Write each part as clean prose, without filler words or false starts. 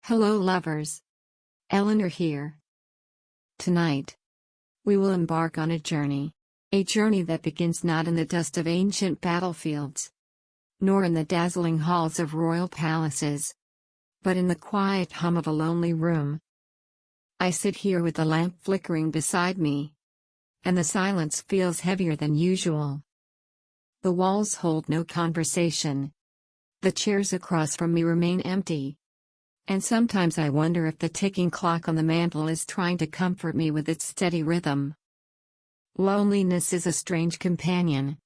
Hello lovers. Eleanor here. Tonight, we will embark on a journey that begins not in the dust of ancient battlefields, nor in the dazzling halls of royal palaces, but in the quiet hum of a lonely room. I sit here with the lamp flickering beside me, and the silence feels heavier than usual. The walls hold no conversation. The chairs across from me remain empty. And sometimes I wonder if the ticking clock on the mantel is trying to comfort me with its steady rhythm. Loneliness is a strange companion.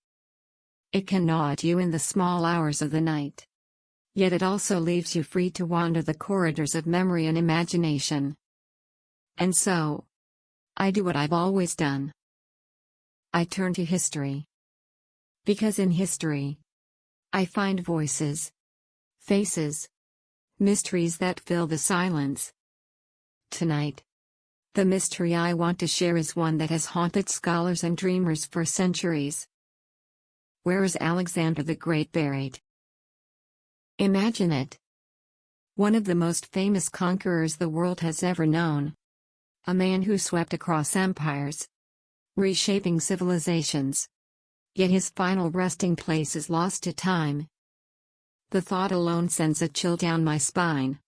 It can gnaw at you in the small hours of the night. Yet it also leaves you free to wander the corridors of memory and imagination. And so, I do what I've always done. I turn to history. Because in history, I find voices, faces, mysteries that fill the silence. Tonight, the mystery I want to share is one that has haunted scholars and dreamers for centuries. Where is Alexander the Great buried? Imagine it. One of the most famous conquerors the world has ever known. A man who swept across empires, reshaping civilizations. Yet his final resting place is lost to time. The thought alone sends a chill down my spine.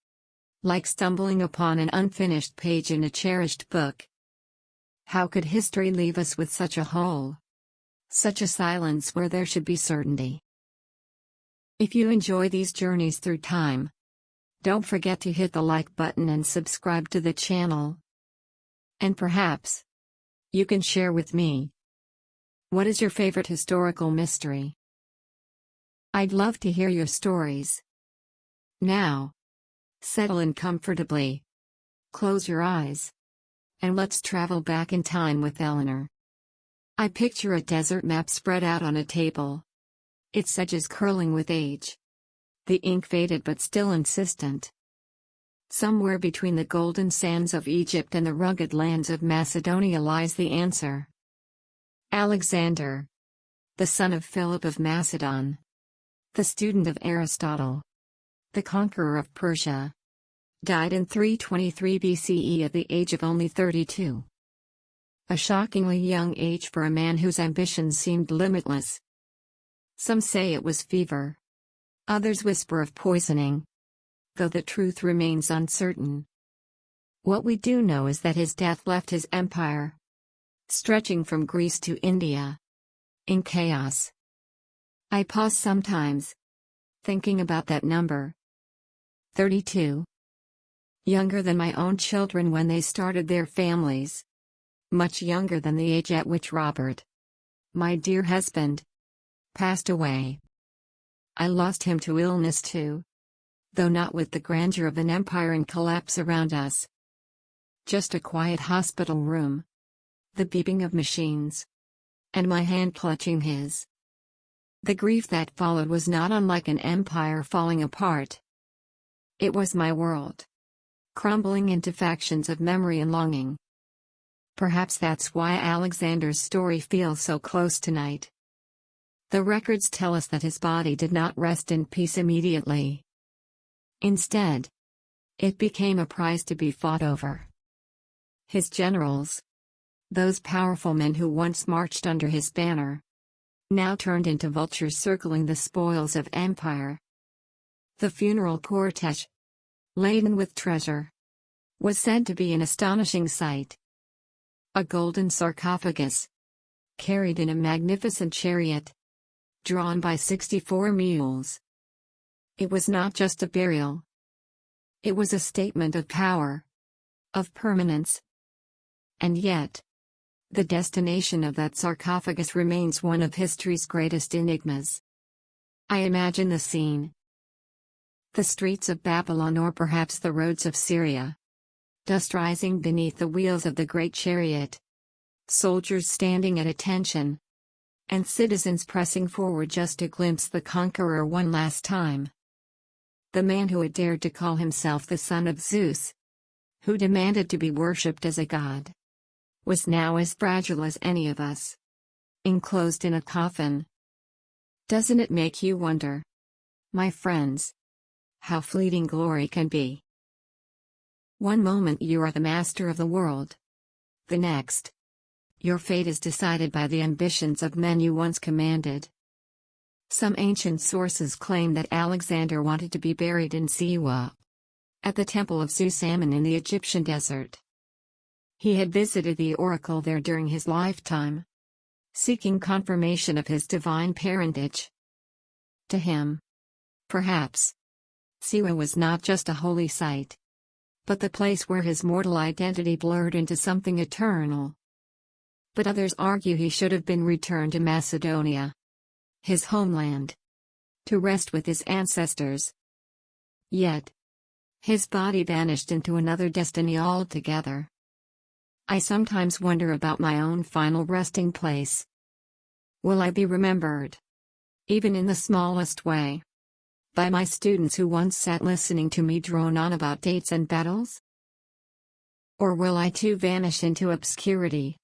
Like stumbling upon an unfinished page in a cherished book. How could history leave us with such a hole? Such a silence where there should be certainty. If you enjoy these journeys through time, don't forget to hit the like button and subscribe to the channel. And perhaps, you can share with me. What is your favorite historical mystery? I'd love to hear your stories. Now, settle in comfortably. Close your eyes. And let's travel back in time with Eleanor. I picture a desert map spread out on a table. Its edges curling with age. The ink faded but still insistent. Somewhere between the golden sands of Egypt and the rugged lands of Macedonia lies the answer. Alexander, the son of Philip of Macedon. The student of Aristotle. The conqueror of Persia. Died in 323 BCE at the age of only 32. A shockingly young age for a man whose ambitions seemed limitless. Some say it was fever. Others whisper of poisoning. Though the truth remains uncertain. What we do know is that his death left his empire, stretching from Greece to India, in chaos. I pause sometimes, thinking about that number. 32. Younger than my own children when they started their families. Much younger than the age at which Robert, my dear husband, passed away. I lost him to illness too. Though not with the grandeur of an empire in collapse around us. Just a quiet hospital room. The beeping of machines. And my hand clutching his. The grief that followed was not unlike an empire falling apart. It was my world. Crumbling into factions of memory and longing. Perhaps that's why Alexander's story feels so close tonight. The records tell us that his body did not rest in peace immediately. Instead, it became a prize to be fought over. His generals, those powerful men who once marched under his banner, now turned into vultures circling the spoils of empire. The funeral cortege, laden with treasure, was said to be an astonishing sight. A golden sarcophagus, carried in a magnificent chariot, drawn by 64 mules. It was not just a burial. It was a statement of power, of permanence. And yet, the destination of that sarcophagus remains one of history's greatest enigmas. I imagine the scene. The streets of Babylon or perhaps the roads of Syria. Dust rising beneath the wheels of the great chariot. Soldiers standing at attention. And citizens pressing forward just to glimpse the conqueror one last time. The man who had dared to call himself the son of Zeus, who demanded to be worshipped as a god, was now as fragile as any of us, enclosed in a coffin. Doesn't it make you wonder, my friends, how fleeting glory can be? One moment you are the master of the world. The next, your fate is decided by the ambitions of men you once commanded. Some ancient sources claim that Alexander wanted to be buried in Siwa, at the temple of Zeus Ammon in the Egyptian desert. He had visited the oracle there during his lifetime, seeking confirmation of his divine parentage. To him, perhaps, Siwa was not just a holy site, but the place where his mortal identity blurred into something eternal. But others argue he should have been returned to Macedonia, his homeland, to rest with his ancestors. Yet, his body vanished into another destiny altogether. I sometimes wonder about my own final resting place. Will I be remembered, even in the smallest way, by my students who once sat listening to me drone on about dates and battles? Or will I too vanish into obscurity,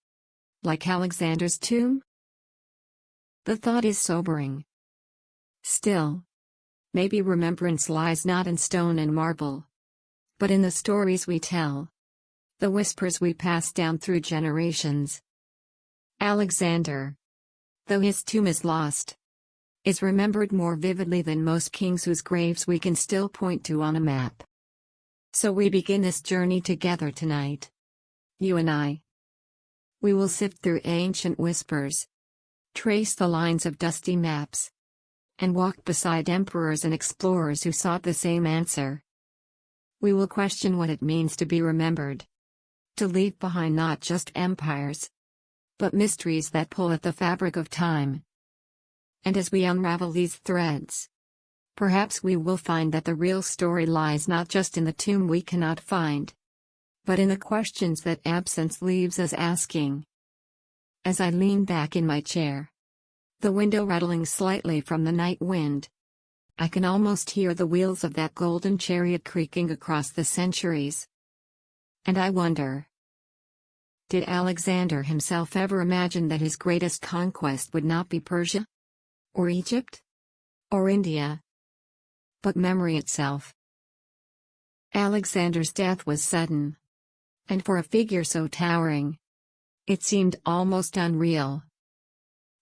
like Alexander's tomb? The thought is sobering. Still, maybe remembrance lies not in stone and marble, but in the stories we tell, the whispers we pass down through generations. Alexander, though his tomb is lost, is remembered more vividly than most kings whose graves we can still point to on a map. So we begin this journey together tonight. You and I. We will sift through ancient whispers, trace the lines of dusty maps, and walk beside emperors and explorers who sought the same answer. We will question what it means to be remembered, to leave behind not just empires, but mysteries that pull at the fabric of time. And as we unravel these threads, perhaps we will find that the real story lies not just in the tomb we cannot find, but in the questions that absence leaves us asking. As I lean back in my chair, the window rattling slightly from the night wind, I can almost hear the wheels of that golden chariot creaking across the centuries. And I wonder, did Alexander himself ever imagine that his greatest conquest would not be Persia, or Egypt, or India, but memory itself? Alexander's death was sudden, and for a figure so towering, it seemed almost unreal.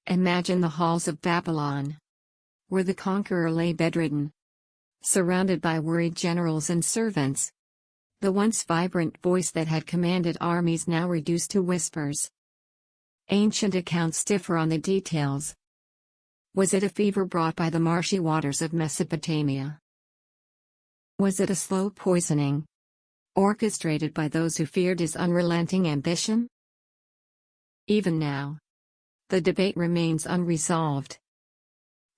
Imagine the halls of Babylon, where the conqueror lay bedridden, surrounded by worried generals and servants. The once vibrant voice that had commanded armies now reduced to whispers. Ancient accounts differ on the details. Was it a fever brought by the marshy waters of Mesopotamia? Was it a slow poisoning, orchestrated by those who feared his unrelenting ambition? Even now, the debate remains unresolved.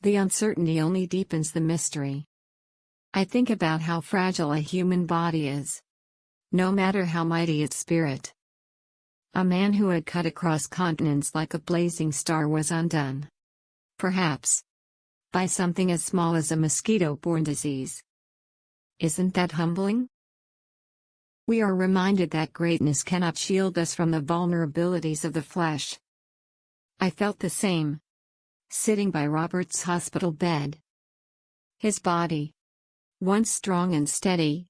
The uncertainty only deepens the mystery. I think about how fragile a human body is, no matter how mighty its spirit. A man who had cut across continents like a blazing star was undone, perhaps, by something as small as a mosquito-borne disease. Isn't that humbling? We are reminded that greatness cannot shield us from the vulnerabilities of the flesh. I felt the same, sitting by Robert's hospital bed. His body, once strong and steady,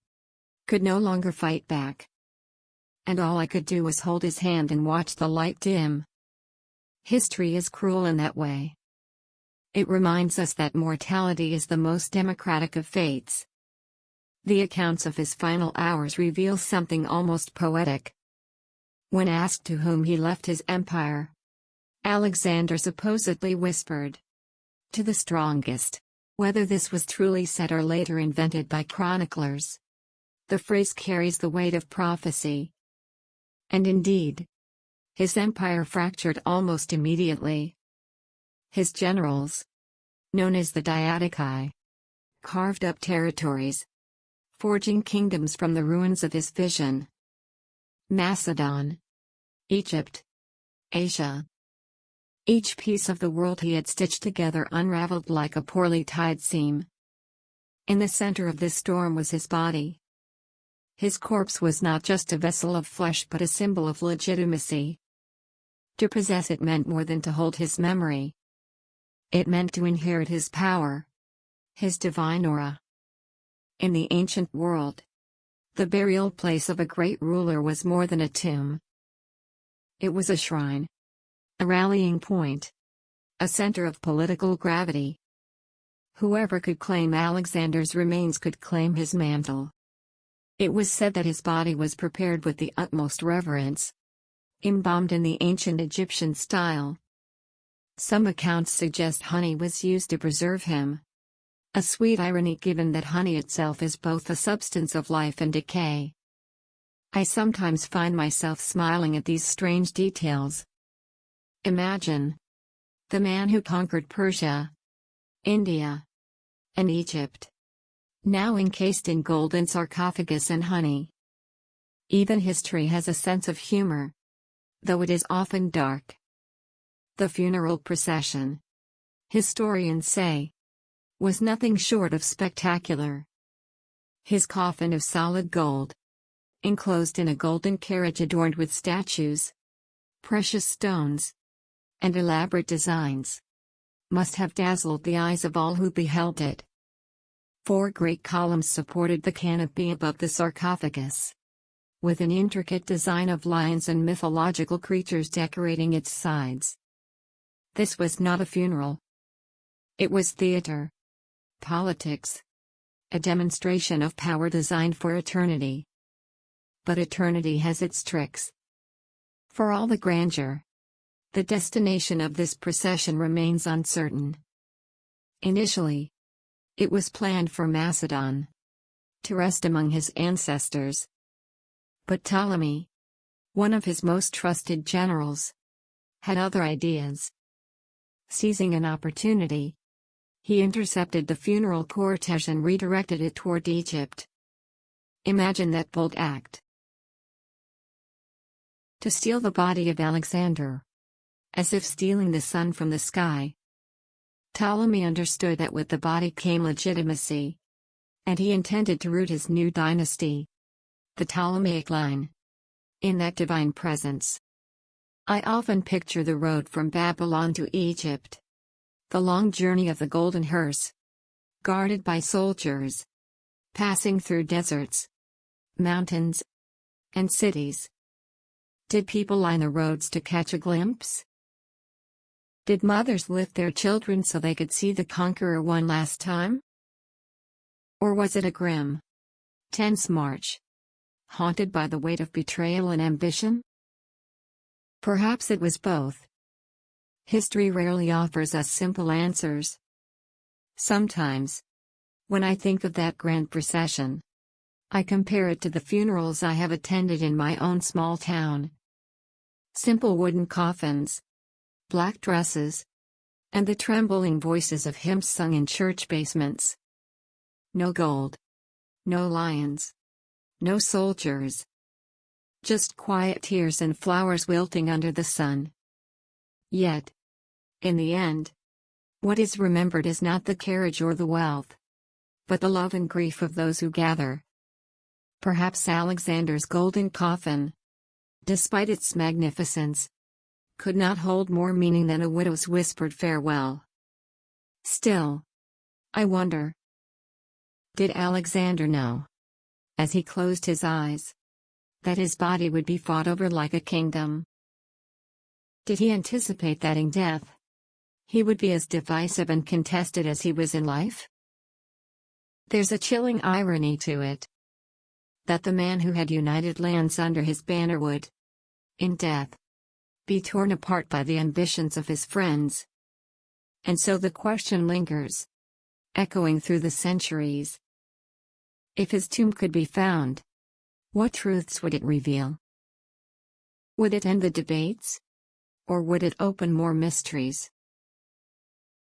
could no longer fight back. And all I could do was hold his hand and watch the light dim. History is cruel in that way. It reminds us that mortality is the most democratic of fates. The accounts of his final hours reveal something almost poetic. When asked to whom he left his empire, Alexander supposedly whispered, "To the strongest." Whether this was truly said or later invented by chroniclers, the phrase carries the weight of prophecy. And indeed, his empire fractured almost immediately. His generals, known as the Diadochi, carved up territories, forging kingdoms from the ruins of his vision. Macedon, Egypt, Asia. Each piece of the world he had stitched together unraveled like a poorly tied seam. In the center of this storm was his body. His corpse was not just a vessel of flesh but a symbol of legitimacy. To possess it meant more than to hold his memory. It meant to inherit his power, his divine aura. In the ancient world, The burial place of a great ruler was more than a tomb. It was a shrine, a rallying point, a center of political gravity. Whoever could claim Alexander's remains could claim his mantle. It was said that his body was prepared with the utmost reverence, embalmed in the ancient Egyptian style. Some accounts suggest honey was used to preserve him. A sweet irony given that honey itself is both a substance of life and decay. I sometimes find myself smiling at these strange details. Imagine the man who conquered Persia, India, and Egypt, now encased in golden sarcophagus and honey. Even history has a sense of humor, though it is often dark. The funeral procession, historians say, was nothing short of spectacular. His coffin of solid gold, enclosed in a golden carriage adorned with statues, precious stones, and elaborate designs, must have dazzled the eyes of all who beheld it. 4 great columns supported the canopy above the sarcophagus, with an intricate design of lions and mythological creatures decorating its sides. This was not a funeral. It was theater, politics, a demonstration of power designed for eternity. But eternity has its tricks. For all the grandeur, the destination of this procession remains uncertain. Initially, it was planned for Macedon, to rest among his ancestors. But Ptolemy, one of his most trusted generals, had other ideas. Seizing an opportunity, he intercepted the funeral cortege and redirected it toward Egypt. Imagine that bold act. To steal the body of Alexander, as if stealing the sun from the sky. Ptolemy understood that with the body came legitimacy, and he intended to root his new dynasty, the Ptolemaic line, in that divine presence. I often picture the road from Babylon to Egypt, the long journey of the golden hearse, guarded by soldiers, passing through deserts, mountains, and cities. Did people line the roads to catch a glimpse? Did mothers lift their children so they could see the conqueror one last time? Or was it a grim, tense march, haunted by the weight of betrayal and ambition? Perhaps it was both. History rarely offers us simple answers. Sometimes, when I think of that grand procession, I compare it to the funerals I have attended in my own small town. Simple wooden coffins, black dresses, and the trembling voices of hymns sung in church basements. No gold, no lions, no soldiers. Just quiet tears and flowers wilting under the sun. Yet, in the end, what is remembered is not the carriage or the wealth, but the love and grief of those who gather. Perhaps Alexander's golden coffin, despite its magnificence, could not hold more meaning than a widow's whispered farewell. Still, I wonder, did Alexander know, as he closed his eyes, that his body would be fought over like a kingdom? Did he anticipate that in death, he would be as divisive and contested as he was in life? There's a chilling irony to it, that the man who had united lands under his banner would, in death, be torn apart by the ambitions of his friends. And so the question lingers, echoing through the centuries. If his tomb could be found, what truths would it reveal? Would it end the debates? Or would it open more mysteries?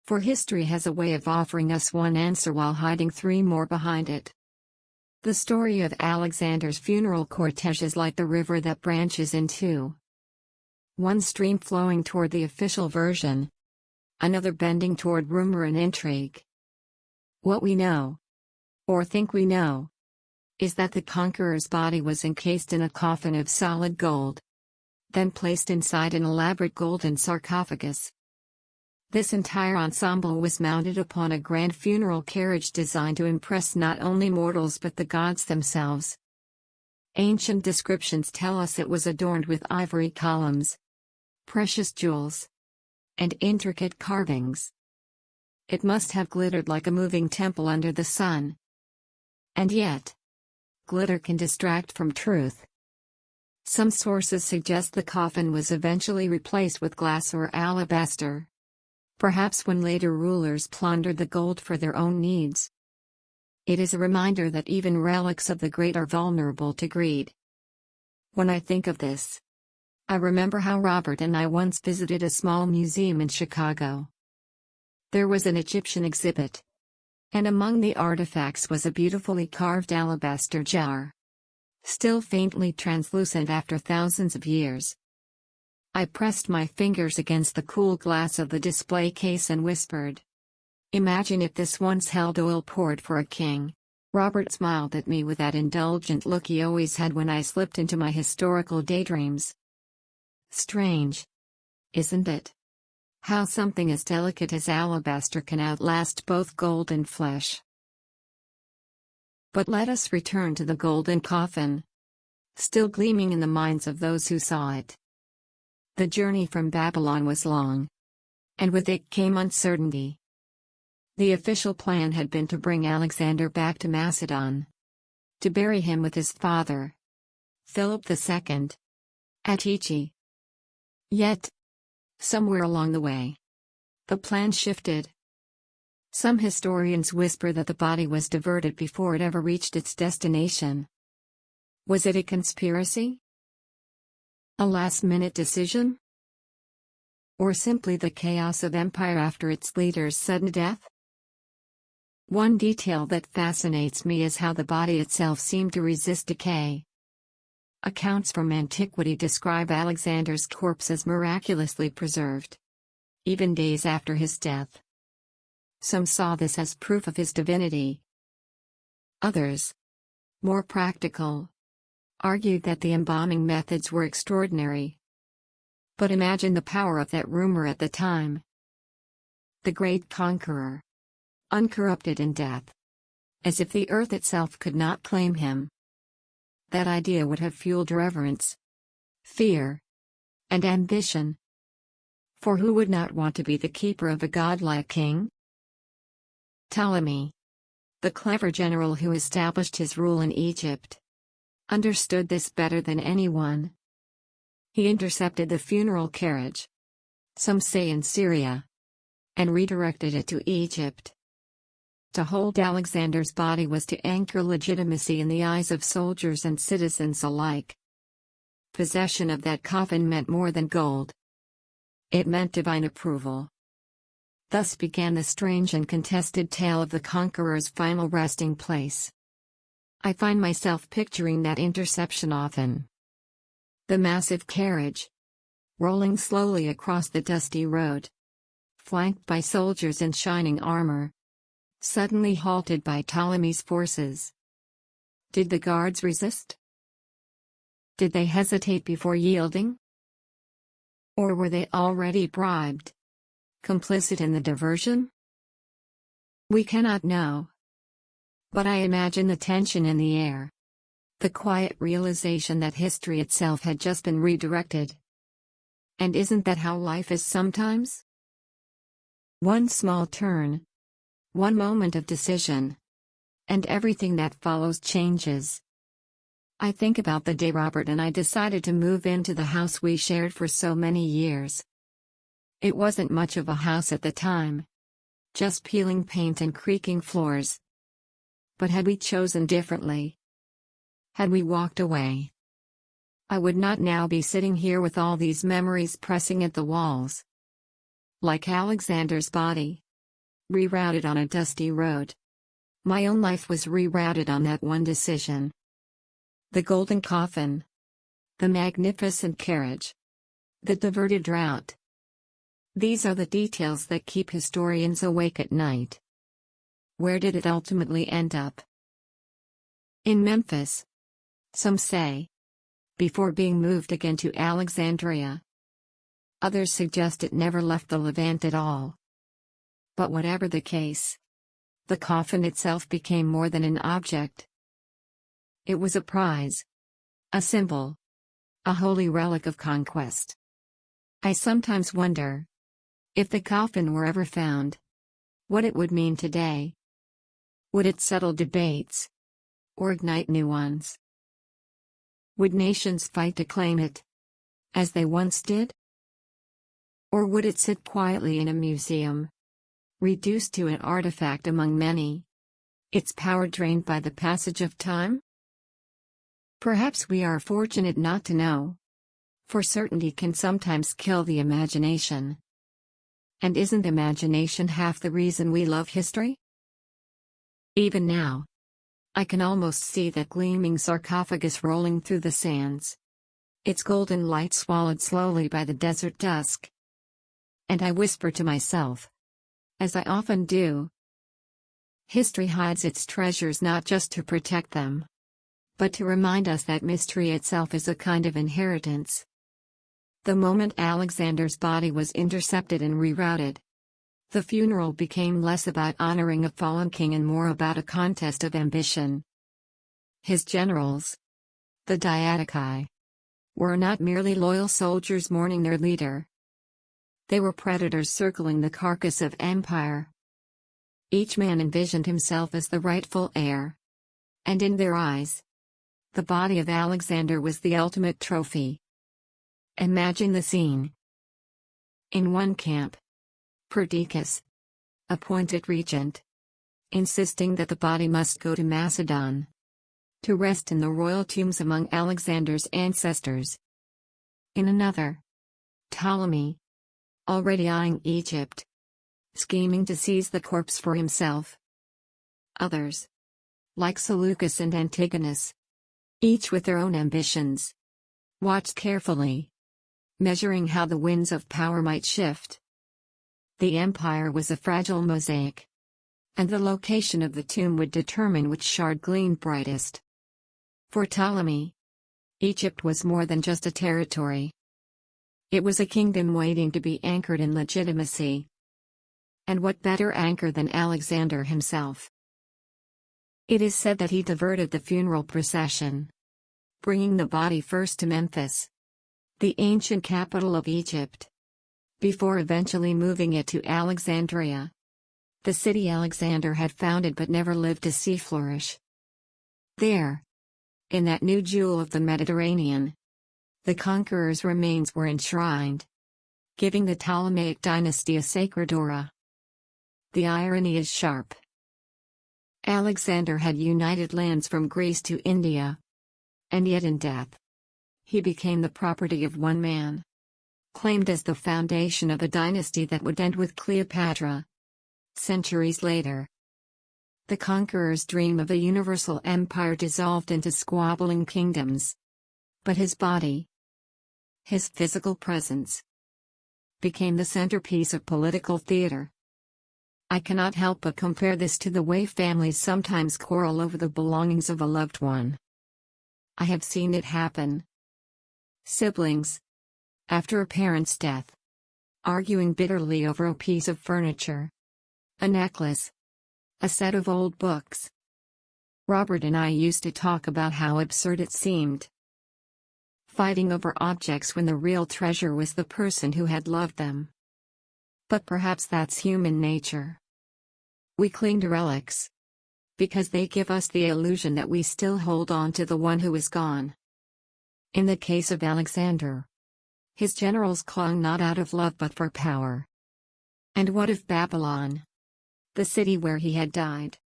For history has a way of offering us one answer while hiding 3 more behind it. The story of Alexander's funeral cortege is like the river that branches in 2. One stream flowing toward the official version, another bending toward rumor and intrigue. What we know, or think we know, is that the conqueror's body was encased in a coffin of solid gold, then placed inside an elaborate golden sarcophagus. This entire ensemble was mounted upon a grand funeral carriage designed to impress not only mortals but the gods themselves. Ancient descriptions tell us it was adorned with ivory columns, precious jewels, and intricate carvings. It must have glittered like a moving temple under the sun. And yet, glitter can distract from truth. Some sources suggest the coffin was eventually replaced with glass or alabaster, perhaps when later rulers plundered the gold for their own needs. It is a reminder that even relics of the great are vulnerable to greed. When I think of this, I remember how Robert and I once visited a small museum in Chicago. There was an Egyptian exhibit, and among the artifacts was a beautifully carved alabaster jar, still faintly translucent after thousands of years. I pressed my fingers against the cool glass of the display case and whispered, "Imagine if this once held oil poured for a king." Robert smiled at me with that indulgent look he always had when I slipped into my historical daydreams. Strange, isn't it? How something as delicate as alabaster can outlast both gold and flesh. But let us return to the golden coffin, still gleaming in the minds of those who saw it. The journey from Babylon was long, and with it came uncertainty. The official plan had been to bring Alexander back to Macedon, to bury him with his father, Philip II, at Tyche. Yet, somewhere along the way, the plan shifted. Some historians whisper that the body was diverted before it ever reached its destination. Was it a conspiracy? A last-minute decision? Or simply the chaos of empire after its leader's sudden death? One detail that fascinates me is how the body itself seemed to resist decay. Accounts from antiquity describe Alexander's corpse as miraculously preserved, even days after his death. Some saw this as proof of his divinity. Others, more practical, argued that the embalming methods were extraordinary. But imagine the power of that rumor at the time. The great conqueror, uncorrupted in death, as if the earth itself could not claim him. That idea would have fueled reverence, fear, and ambition. For who would not want to be the keeper of a godlike king? Ptolemy, the clever general who established his rule in Egypt, understood this better than anyone. He intercepted the funeral carriage, some say in Syria, and redirected it to Egypt. To hold Alexander's body was to anchor legitimacy in the eyes of soldiers and citizens alike. Possession of that coffin meant more than gold. It meant divine approval. Thus began the strange and contested tale of the conqueror's final resting place. I find myself picturing that interception often. The massive carriage, rolling slowly across the dusty road, flanked by soldiers in shining armor, suddenly halted by Ptolemy's forces. Did the guards resist? Did they hesitate before yielding? Or were they already bribed, complicit in the diversion? We cannot know. But I imagine the tension in the air. The quiet realization that history itself had just been redirected. And isn't that how life is sometimes? One small turn, one moment of decision, and everything that follows changes. I think about the day Robert and I decided to move into the house we shared for so many years. It wasn't much of a house at the time, just peeling paint and creaking floors. But had we chosen differently? Had we walked away? I would not now be sitting here with all these memories pressing at the walls. Like Alexander's body, rerouted on a dusty road. My own life was rerouted on that one decision. The golden coffin, the magnificent carriage, the diverted route. These are the details that keep historians awake at night. Where did it ultimately end up? In Memphis, some say, before being moved again to Alexandria. Others suggest it never left the Levant at all. But whatever the case, the coffin itself became more than an object. It was a prize. a symbol, a holy relic of conquest. I sometimes wonder, if the coffin were ever found, what it would mean today. Would it settle debates, or ignite new ones? Would nations fight to claim it, as they once did? Or would it sit quietly in a museum, reduced to an artifact among many, its power drained by the passage of time? Perhaps we are fortunate not to know, for certainty can sometimes kill the imagination. And isn't imagination half the reason we love history? Even now, I can almost see that gleaming sarcophagus rolling through the sands, its golden light swallowed slowly by the desert dusk. And I whisper to myself, as I often do, history hides its treasures not just to protect them, but to remind us that mystery itself is a kind of inheritance. The moment Alexander's body was intercepted and rerouted, the funeral became less about honoring a fallen king and more about a contest of ambition. His generals, the Diadochi, were not merely loyal soldiers mourning their leader. They were predators circling the carcass of empire. Each man envisioned himself as the rightful heir. And in their eyes, the body of Alexander was the ultimate trophy. Imagine the scene. In one camp, Perdiccas, appointed regent, insisting that the body must go to Macedon, to rest in the royal tombs among Alexander's ancestors. In another, Ptolemy, already eyeing Egypt, scheming to seize the corpse for himself. Others, like Seleucus and Antigonus, each with their own ambitions, watched carefully, measuring how the winds of power might shift. The empire was a fragile mosaic, and the location of the tomb would determine which shard gleamed brightest. For Ptolemy, Egypt was more than just a territory. It was a kingdom waiting to be anchored in legitimacy. And what better anchor than Alexander himself? It is said that he diverted the funeral procession, bringing the body first to Memphis, the ancient capital of Egypt, before eventually moving it to Alexandria, the city Alexander had founded but never lived to see flourish. There, in that new jewel of the Mediterranean, the conqueror's remains were enshrined, giving the Ptolemaic dynasty a sacred aura. The irony is sharp. Alexander had united lands from Greece to India. And yet in death, he became the property of one man, claimed as the foundation of a dynasty that would end with Cleopatra. Centuries later, the conqueror's dream of a universal empire dissolved into squabbling kingdoms. But his body, his physical presence, became the centerpiece of political theater. I cannot help but compare this to the way families sometimes quarrel over the belongings of a loved one. I have seen it happen. Siblings, after a parent's death, arguing bitterly over a piece of furniture, a necklace, a set of old books. Robert and I used to talk about how absurd it seemed. Fighting over objects when the real treasure was the person who had loved them. But perhaps that's human nature. We cling to relics, because they give us the illusion that we still hold on to the one who is gone. In the case of Alexander, his generals clung not out of love but for power. And what of Babylon, the city where he had died?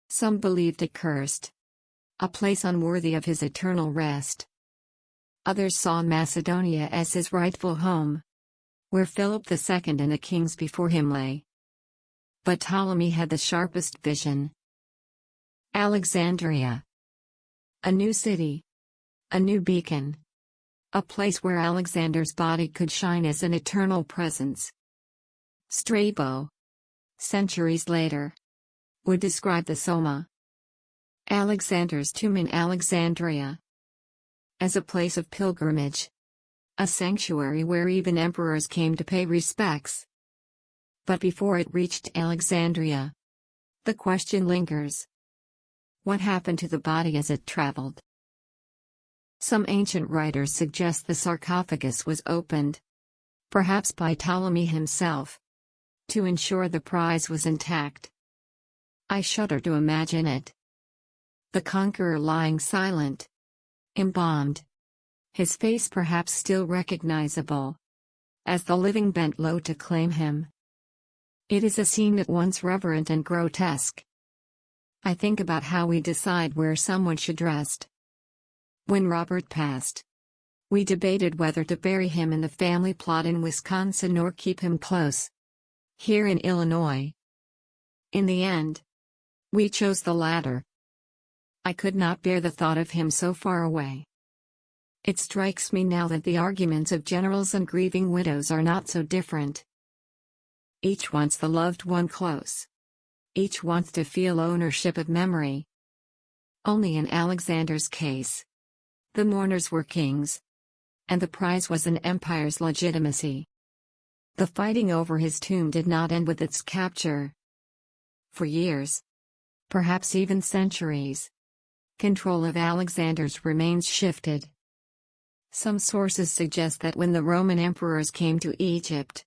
Some believed it cursed, a place unworthy of his eternal rest. Others saw Macedonia as his rightful home, where Philip II and the kings before him lay. But Ptolemy had the sharpest vision. Alexandria. A new city. A new beacon. A place where Alexander's body could shine as an eternal presence. Strabo, centuries later, would describe the Soma, Alexander's tomb in Alexandria, as a place of pilgrimage, a sanctuary where even emperors came to pay respects. But before it reached Alexandria, the question lingers. What happened to the body as it traveled? Some ancient writers suggest the sarcophagus was opened, perhaps by Ptolemy himself, to ensure the prize was intact. I shudder to imagine it. The conqueror lying silent, embalmed, his face perhaps still recognizable, as the living bent low to claim him. It is a scene at once reverent and grotesque. I think about how we decide where someone should rest. When Robert passed, we debated whether to bury him in the family plot in Wisconsin or keep him close here in Illinois. In the end, we chose the latter. I could not bear the thought of him so far away. It strikes me now that the arguments of generals and grieving widows are not so different. Each wants the loved one close. Each wants to feel ownership of memory. Only in Alexander's case, the mourners were kings, and the prize was an empire's legitimacy. The fighting over his tomb did not end with its capture. For years, perhaps even centuries, control of Alexander's remains shifted. Some sources suggest that when the Roman emperors came to Egypt,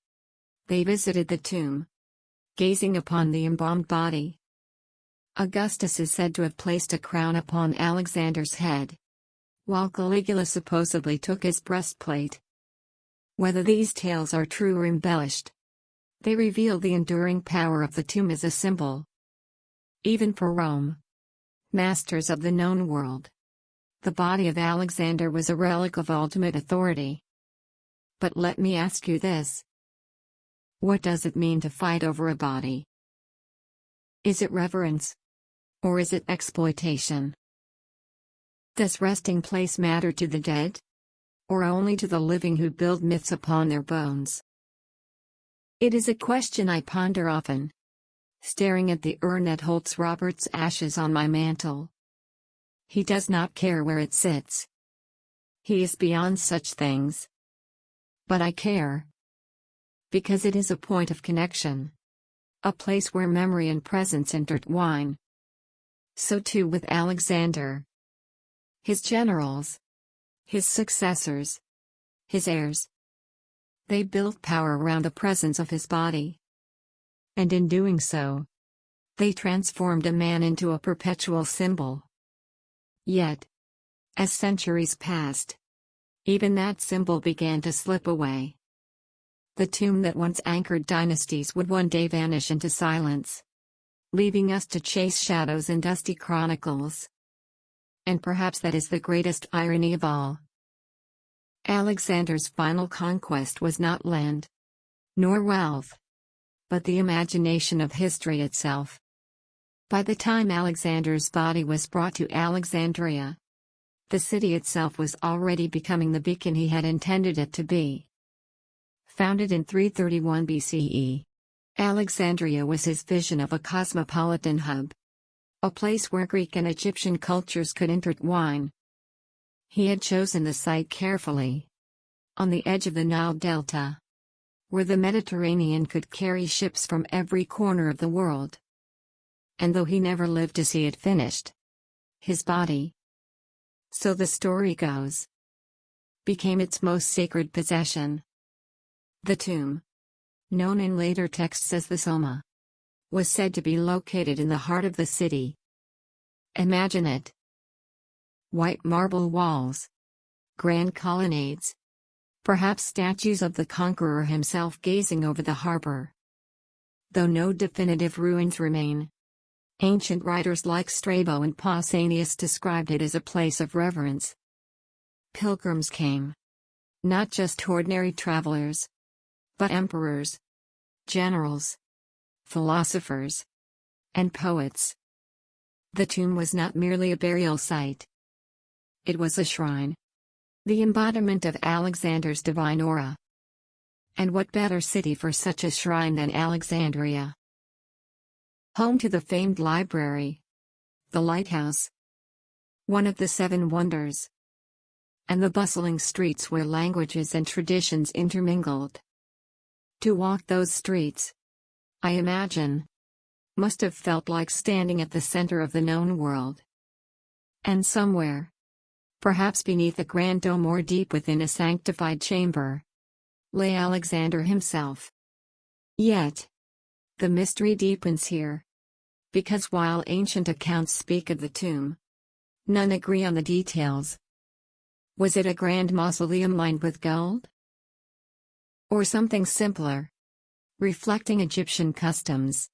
they visited the tomb, gazing upon the embalmed body. Augustus is said to have placed a crown upon Alexander's head, while Caligula supposedly took his breastplate. Whether these tales are true or embellished, they reveal the enduring power of the tomb as a symbol. Even for Rome, masters of the known world, the body of Alexander was a relic of ultimate authority. But let me ask you this. What does it mean to fight over a body? Is it reverence? Or is it exploitation? Does resting place matter to the dead? Or only to the living who build myths upon their bones? It is a question I ponder often, staring at the urn that holds Robert's ashes on my mantel. He does not care where it sits. He is beyond such things. But I care. Because it is a point of connection. A place where memory and presence intertwine. So too with Alexander. His generals, his successors, his heirs. They built power around the presence of his body. And in doing so, they transformed a man into a perpetual symbol. Yet, as centuries passed, even that symbol began to slip away. The tomb that once anchored dynasties would one day vanish into silence, leaving us to chase shadows in dusty chronicles. And perhaps that is the greatest irony of all. Alexander's final conquest was not land, nor wealth, but the imagination of history itself. By the time Alexander's body was brought to Alexandria, the city itself was already becoming the beacon he had intended it to be. Founded in 331 BCE, Alexandria was his vision of a cosmopolitan hub. A place where Greek and Egyptian cultures could intertwine. He had chosen the site carefully. On the edge of the Nile Delta, where the Mediterranean could carry ships from every corner of the world. And though he never lived to see it finished, his body, so the story goes, became its most sacred possession. The tomb, known in later texts as the Soma, was said to be located in the heart of the city. Imagine it. White marble walls, grand colonnades, perhaps statues of the conqueror himself gazing over the harbor. Though no definitive ruins remain, ancient writers like Strabo and Pausanias described it as a place of reverence. Pilgrims came, not just ordinary travelers, but emperors, generals, philosophers, and poets. The tomb was not merely a burial site. It was a shrine, the embodiment of Alexander's divine aura. And what better city for such a shrine than Alexandria? Home to the famed library, the lighthouse, one of the seven wonders, and the bustling streets where languages and traditions intermingled. To walk those streets, I imagine, must have felt like standing at the center of the known world. And somewhere, Perhaps beneath a grand dome or deep within a sanctified chamber lay Alexander himself. Yet, the mystery deepens here. Because while ancient accounts speak of the tomb, none agree on the details. Was it a grand mausoleum lined with gold? Or something simpler, reflecting Egyptian customs,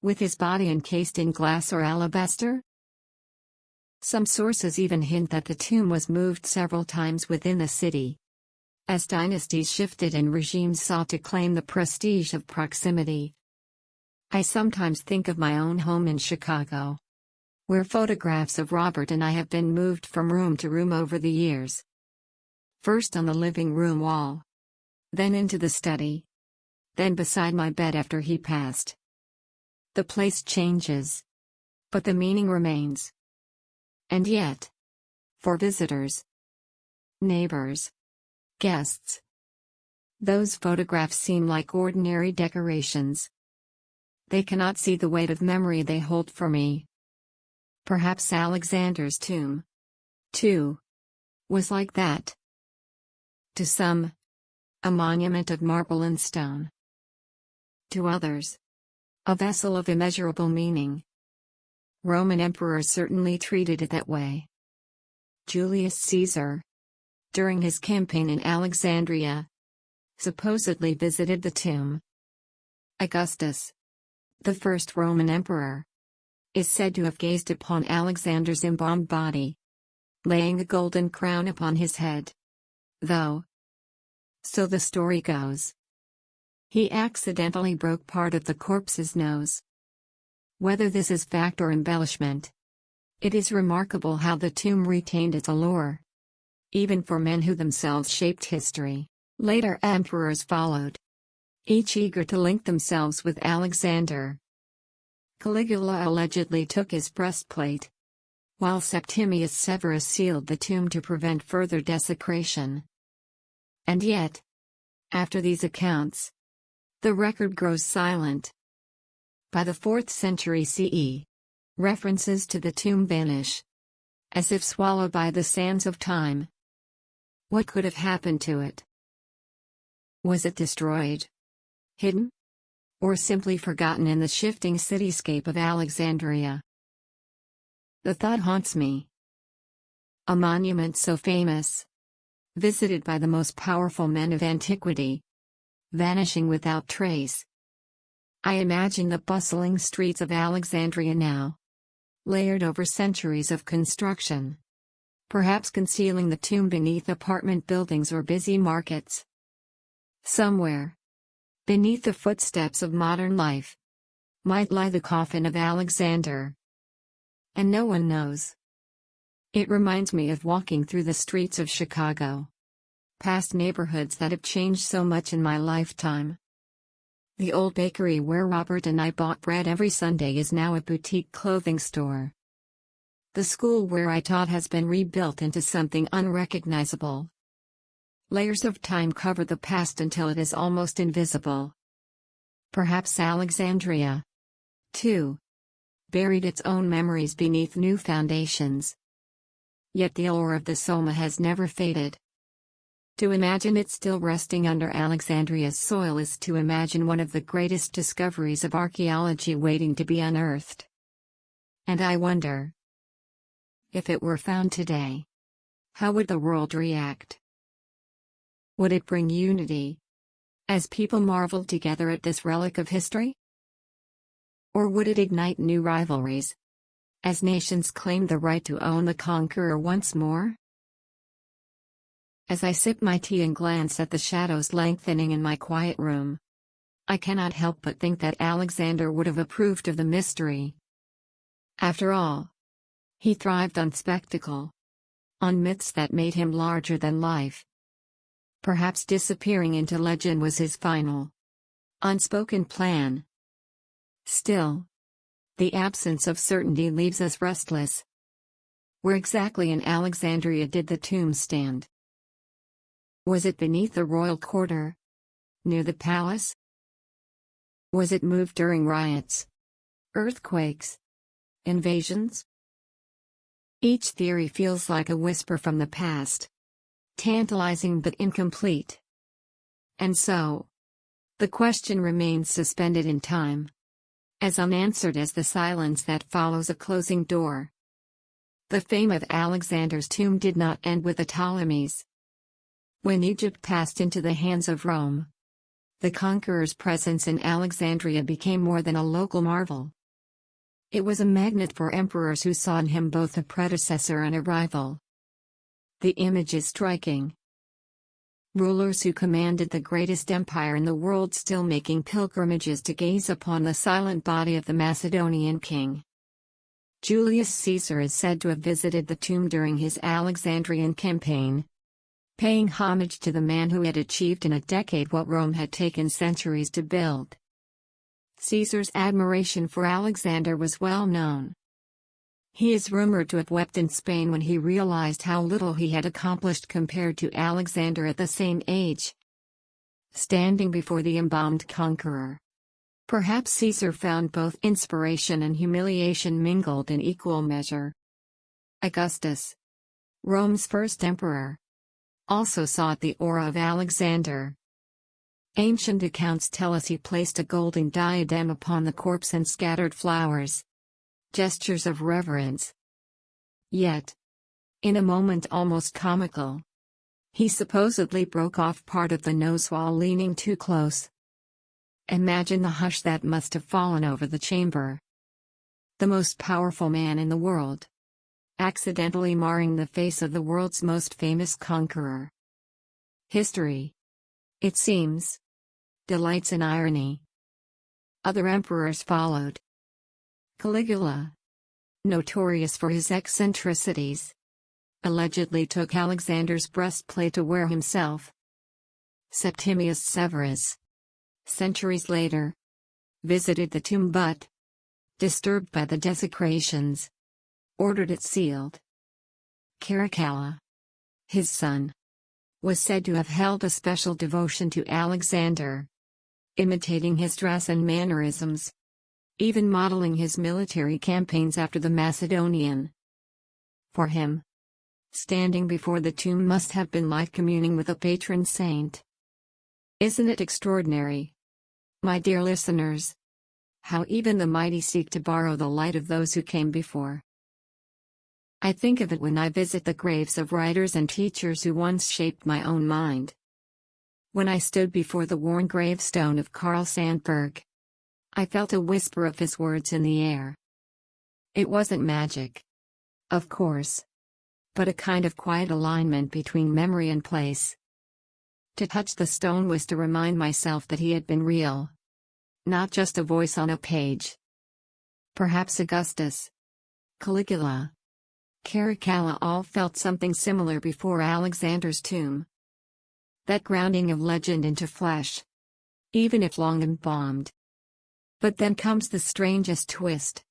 with his body encased in glass or alabaster? Some sources even hint that the tomb was moved several times within the city, as dynasties shifted and regimes sought to claim the prestige of proximity. I sometimes think of my own home in Chicago, where photographs of Robert and I have been moved from room to room over the years. First on the living room wall, then into the study, then beside my bed after he passed. The place changes, but the meaning remains. And yet, for visitors, neighbors, guests, those photographs seem like ordinary decorations. They cannot see the weight of memory they hold for me. Perhaps Alexander's tomb, too, was like that. To some, a monument of marble and stone. To others, a vessel of immeasurable meaning. Roman emperors certainly treated it that way. Julius Caesar, during his campaign in Alexandria, supposedly visited the tomb. Augustus, the first Roman emperor, is said to have gazed upon Alexander's embalmed body, laying a golden crown upon his head. Though, so the story goes, he accidentally broke part of the corpse's nose. Whether this is fact or embellishment, it is remarkable how the tomb retained its allure, even for men who themselves shaped history. Later emperors followed, each eager to link themselves with Alexander. Caligula allegedly took his breastplate, while Septimius Severus sealed the tomb to prevent further desecration. And yet, after these accounts, the record grows silent. By the 4th century CE, references to the tomb vanish, as if swallowed by the sands of time. What could have happened to it? Was it destroyed, hidden, or simply forgotten in the shifting cityscape of Alexandria? The thought haunts me. A monument so famous, visited by the most powerful men of antiquity, vanishing without trace. I imagine the bustling streets of Alexandria now, layered over centuries of construction, perhaps concealing the tomb beneath apartment buildings or busy markets. Somewhere, beneath the footsteps of modern life, might lie the coffin of Alexander. And no one knows. It reminds me of walking through the streets of Chicago, past neighborhoods that have changed so much in my lifetime. The old bakery where Robert and I bought bread every Sunday is now a boutique clothing store. The school where I taught has been rebuilt into something unrecognizable. Layers of time cover the past until it is almost invisible. Perhaps Alexandria, too, buried its own memories beneath new foundations. Yet the allure of the Soma has never faded. To imagine it still resting under Alexandria's soil is to imagine one of the greatest discoveries of archaeology waiting to be unearthed. And I wonder, if it were found today, how would the world react? Would it bring unity, as people marveled together at this relic of history? Or would it ignite new rivalries, as nations claimed the right to own the conqueror once more? As I sip my tea and glance at the shadows lengthening in my quiet room, I cannot help but think that Alexander would have approved of the mystery. After all, he thrived on spectacle, on myths that made him larger than life. Perhaps disappearing into legend was his final, unspoken plan. Still, the absence of certainty leaves us restless. Where exactly in Alexandria did the tomb stand? Was it beneath the royal quarter? Near the palace? Was it moved during riots, earthquakes, invasions? Each theory feels like a whisper from the past. Tantalizing but incomplete. And so, the question remains suspended in time. As unanswered as the silence that follows a closing door. The fame of Alexander's tomb did not end with the Ptolemies. When Egypt passed into the hands of Rome, the conqueror's presence in Alexandria became more than a local marvel. It was a magnet for emperors who saw in him both a predecessor and a rival. The image is striking. Rulers who commanded the greatest empire in the world still making pilgrimages to gaze upon the silent body of the Macedonian king. Julius Caesar is said to have visited the tomb during his Alexandrian campaign, paying homage to the man who had achieved in a decade what Rome had taken centuries to build. Caesar's admiration for Alexander was well known. He is rumored to have wept in Spain when he realized how little he had accomplished compared to Alexander at the same age. Standing before the embalmed conqueror. Perhaps Caesar found both inspiration and humiliation mingled in equal measure. Augustus, Rome's first emperor, also sought the aura of Alexander. Ancient accounts tell us he placed a golden diadem upon the corpse and scattered flowers. Gestures of reverence. Yet, in a moment almost comical, he supposedly broke off part of the nose while leaning too close. Imagine the hush that must have fallen over the chamber. The most powerful man in the world, accidentally marring the face of the world's most famous conqueror. History, it seems, delights in irony. Other emperors followed. Caligula, notorious for his eccentricities, allegedly took Alexander's breastplate to wear himself. Septimius Severus, centuries later, visited the tomb but, disturbed by the desecrations, ordered it sealed. Caracalla, his son, was said to have held a special devotion to Alexander, imitating his dress and mannerisms, even modeling his military campaigns after the Macedonian. For him, standing before the tomb must have been like communing with a patron saint. Isn't it extraordinary, my dear listeners, how even the mighty seek to borrow the light of those who came before? I think of it when I visit the graves of writers and teachers who once shaped my own mind. When I stood before the worn gravestone of Carl Sandburg, I felt a whisper of his words in the air. It wasn't magic, of course, but a kind of quiet alignment between memory and place. To touch the stone was to remind myself that he had been real, not just a voice on a page. Perhaps Augustus, Caligula, Caracalla all felt something similar before Alexander's tomb. That grounding of legend into flesh, even if long embalmed. But then comes the strangest twist.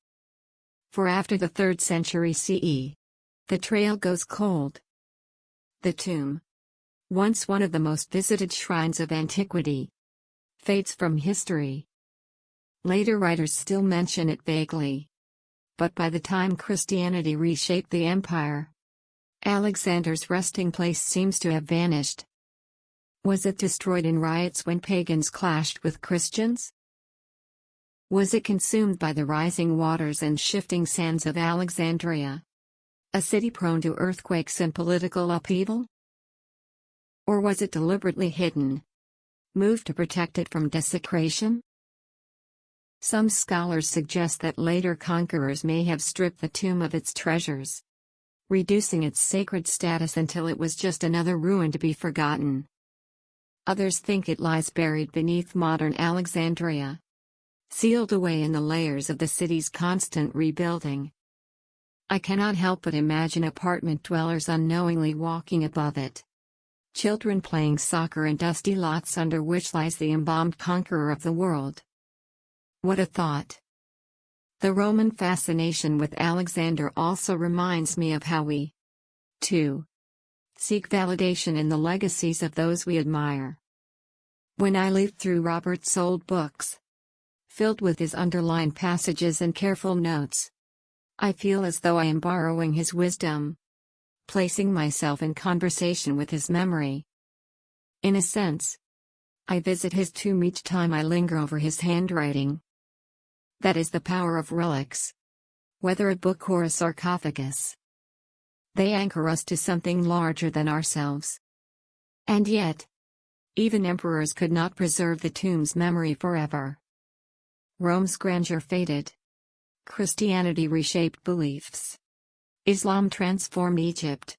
For after the 3rd century CE, the trail goes cold. The tomb, once one of the most visited shrines of antiquity, fades from history. Later writers still mention it vaguely. But by the time Christianity reshaped the empire, Alexander's resting place seems to have vanished. Was it destroyed in riots when pagans clashed with Christians? Was it consumed by the rising waters and shifting sands of Alexandria, a city prone to earthquakes and political upheaval? Or was it deliberately hidden, moved to protect it from desecration? Some scholars suggest that later conquerors may have stripped the tomb of its treasures, reducing its sacred status until it was just another ruin to be forgotten. Others think it lies buried beneath modern Alexandria, sealed away in the layers of the city's constant rebuilding. I cannot help but imagine apartment dwellers unknowingly walking above it. Children playing soccer in dusty lots under which lies the embalmed conqueror of the world. What a thought! The Roman fascination with Alexander also reminds me of how we, too, seek validation in the legacies of those we admire. When I leafed through Robert's old books, filled with his underlined passages and careful notes, I feel as though I am borrowing his wisdom, placing myself in conversation with his memory. In a sense, I visit his tomb each time I linger over his handwriting. That is the power of relics. Whether a book or a sarcophagus, they anchor us to something larger than ourselves. And yet, even emperors could not preserve the tomb's memory forever. Rome's grandeur faded. Christianity reshaped beliefs. Islam transformed Egypt.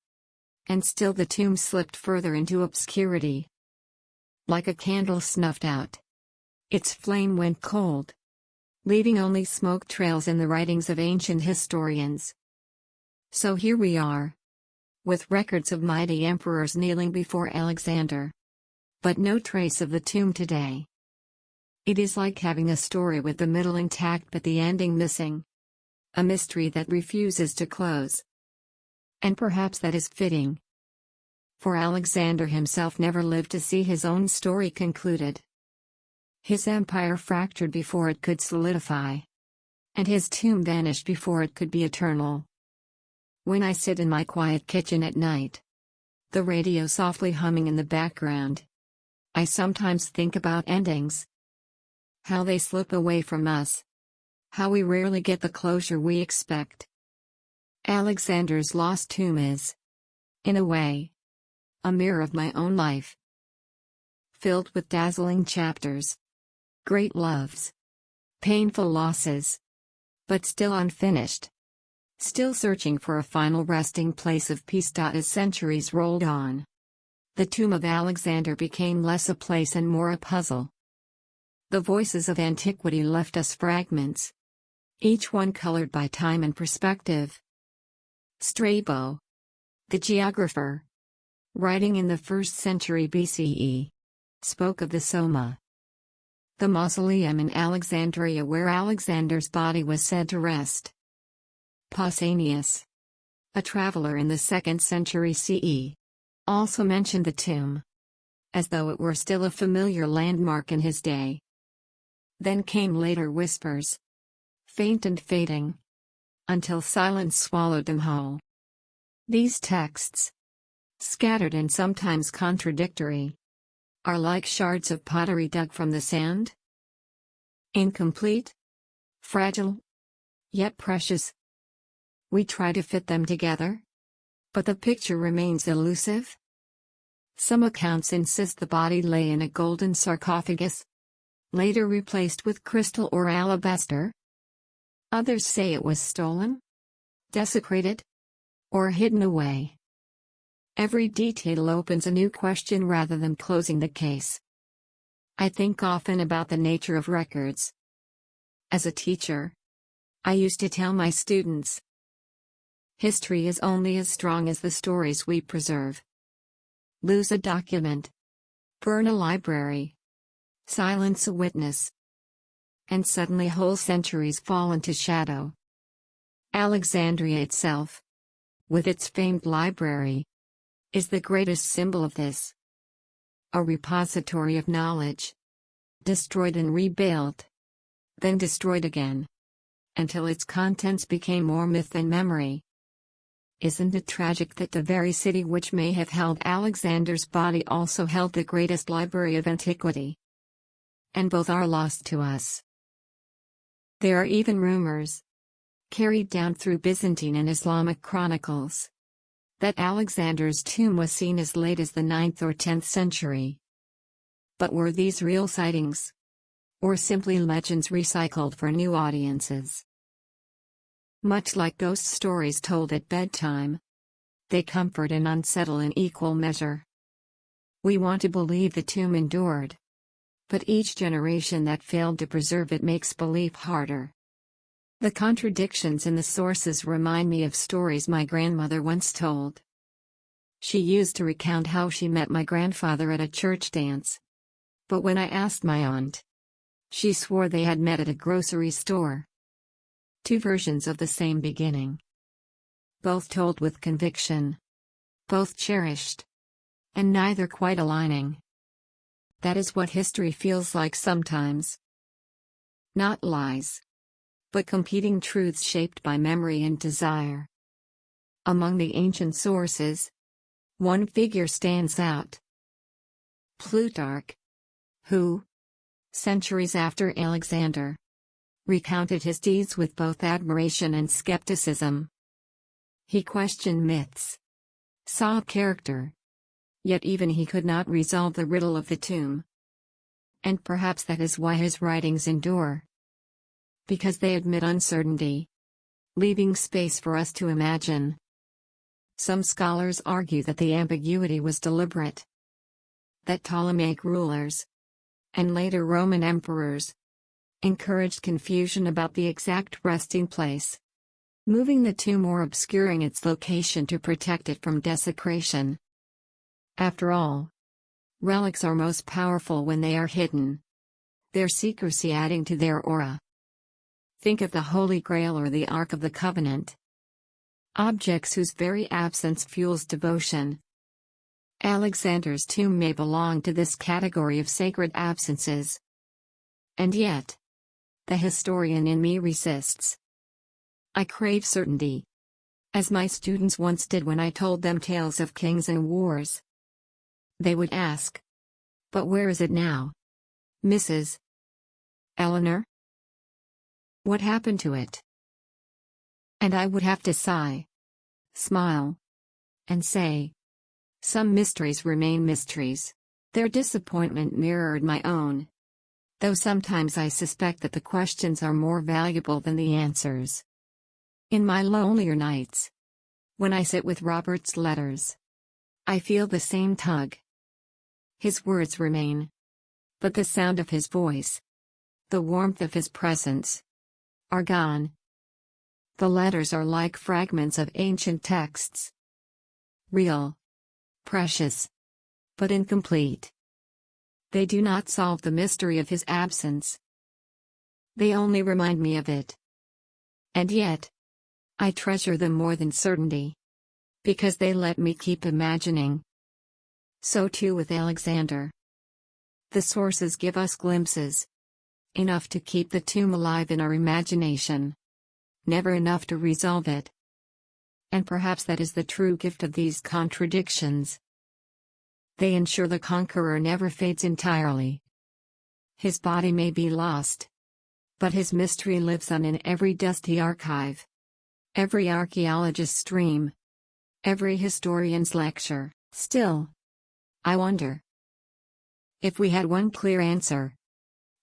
And still the tomb slipped further into obscurity. Like a candle snuffed out, its flame went cold, leaving only smoke trails in the writings of ancient historians. So here we are, with records of mighty emperors kneeling before Alexander, but no trace of the tomb today. It is like having a story with the middle intact but the ending missing. A mystery that refuses to close. And perhaps that is fitting. For Alexander himself never lived to see his own story concluded. His empire fractured before it could solidify. And his tomb vanished before it could be eternal. When I sit in my quiet kitchen at night, the radio softly humming in the background, I sometimes think about endings. How they slip away from us. How we rarely get the closure we expect. Alexander's lost tomb is, in a way, a mirror of my own life. Filled with dazzling chapters, great loves, painful losses, but still unfinished. Still searching for a final resting place of peace. As centuries rolled on, the tomb of Alexander became less a place and more a puzzle. The voices of antiquity left us fragments, each one colored by time and perspective. Strabo, the geographer, writing in the 1st century BCE, spoke of the Soma, the mausoleum in Alexandria where Alexander's body was said to rest. Pausanias, a traveler in the 2nd century CE, also mentioned the tomb, as though it were still a familiar landmark in his day. Then came later whispers, faint and fading, until silence swallowed them whole. These texts, scattered and sometimes contradictory, are like shards of pottery dug from the sand. Incomplete, fragile, yet precious. We try to fit them together, but the picture remains elusive. Some accounts insist the body lay in a golden sarcophagus, later replaced with crystal or alabaster. Others say it was stolen, desecrated, or hidden away. Every detail opens a new question rather than closing the case. I think often about the nature of records. As a teacher, I used to tell my students, history is only as strong as the stories we preserve. Lose a document, burn a library, silence a witness, and suddenly whole centuries fall into shadow. Alexandria itself, with its famed library, is the greatest symbol of this. A repository of knowledge, destroyed and rebuilt, then destroyed again, until its contents became more myth than memory. Isn't it tragic that the very city which may have held Alexander's body also held the greatest library of antiquity? And both are lost to us. There are even rumors, carried down through Byzantine and Islamic chronicles, that Alexander's tomb was seen as late as the 9th or 10th century. But were these real sightings? Or simply legends recycled for new audiences? Much like ghost stories told at bedtime, they comfort and unsettle in equal measure. We want to believe the tomb endured, but each generation that failed to preserve it makes belief harder. The contradictions in the sources remind me of stories my grandmother once told. She used to recount how she met my grandfather at a church dance. But when I asked my aunt, she swore they had met at a grocery store. Two versions of the same beginning. Both told with conviction. Both cherished. And neither quite aligning. That is what history feels like sometimes. Not lies, but competing truths shaped by memory and desire. Among the ancient sources, one figure stands out: Plutarch, who, centuries after Alexander, recounted his deeds with both admiration and skepticism. He questioned myths, saw character, yet even he could not resolve the riddle of the tomb. And perhaps that is why his writings endure. Because they admit uncertainty, leaving space for us to imagine. Some scholars argue that the ambiguity was deliberate. That Ptolemaic rulers, and later Roman emperors, encouraged confusion about the exact resting place, moving the tomb or obscuring its location to protect it from desecration. After all, relics are most powerful when they are hidden, their secrecy adding to their aura. Think of the Holy Grail or the Ark of the Covenant. Objects whose very absence fuels devotion. Alexander's tomb may belong to this category of sacred absences. And yet, the historian in me resists. I crave certainty, as my students once did when I told them tales of kings and wars. They would ask, "But where is it now, Mrs. Eleanor? What happened to it?" And I would have to sigh, smile, and say, "Some mysteries remain mysteries." Their disappointment mirrored my own, though sometimes I suspect that the questions are more valuable than the answers. In my lonelier nights, when I sit with Robert's letters, I feel the same tug. His words remain, but the sound of his voice, the warmth of his presence, are gone. The letters are like fragments of ancient texts. Real, precious, but incomplete. They do not solve the mystery of his absence. They only remind me of it. And yet, I treasure them more than certainty, because they let me keep imagining. So too with Alexander. The sources give us glimpses, enough to keep the tomb alive in our imagination, never enough to resolve it. And perhaps that is the true gift of these contradictions. They ensure the conqueror never fades entirely. His body may be lost, but his mystery lives on in every dusty archive, every archaeologist's dream, every historian's lecture. Still, I wonder, if we had one clear answer,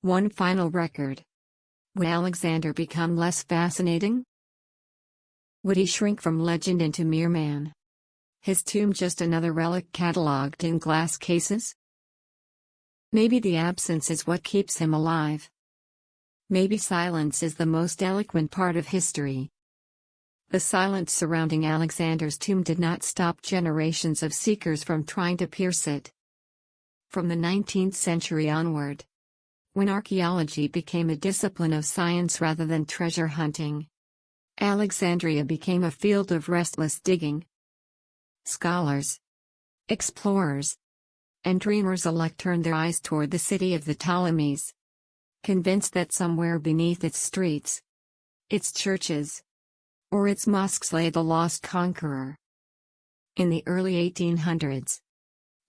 one final record, would Alexander become less fascinating? Would he shrink from legend into mere man? His tomb just another relic catalogued in glass cases? Maybe the absence is what keeps him alive. Maybe silence is the most eloquent part of history. The silence surrounding Alexander's tomb did not stop generations of seekers from trying to pierce it. From the 19th century onward, when archaeology became a discipline of science rather than treasure hunting, Alexandria became a field of restless digging. Scholars, explorers, and dreamers alike turned their eyes toward the city of the Ptolemies, convinced that somewhere beneath its streets, its churches, or its mosques lay the lost conqueror. In the early 1800s,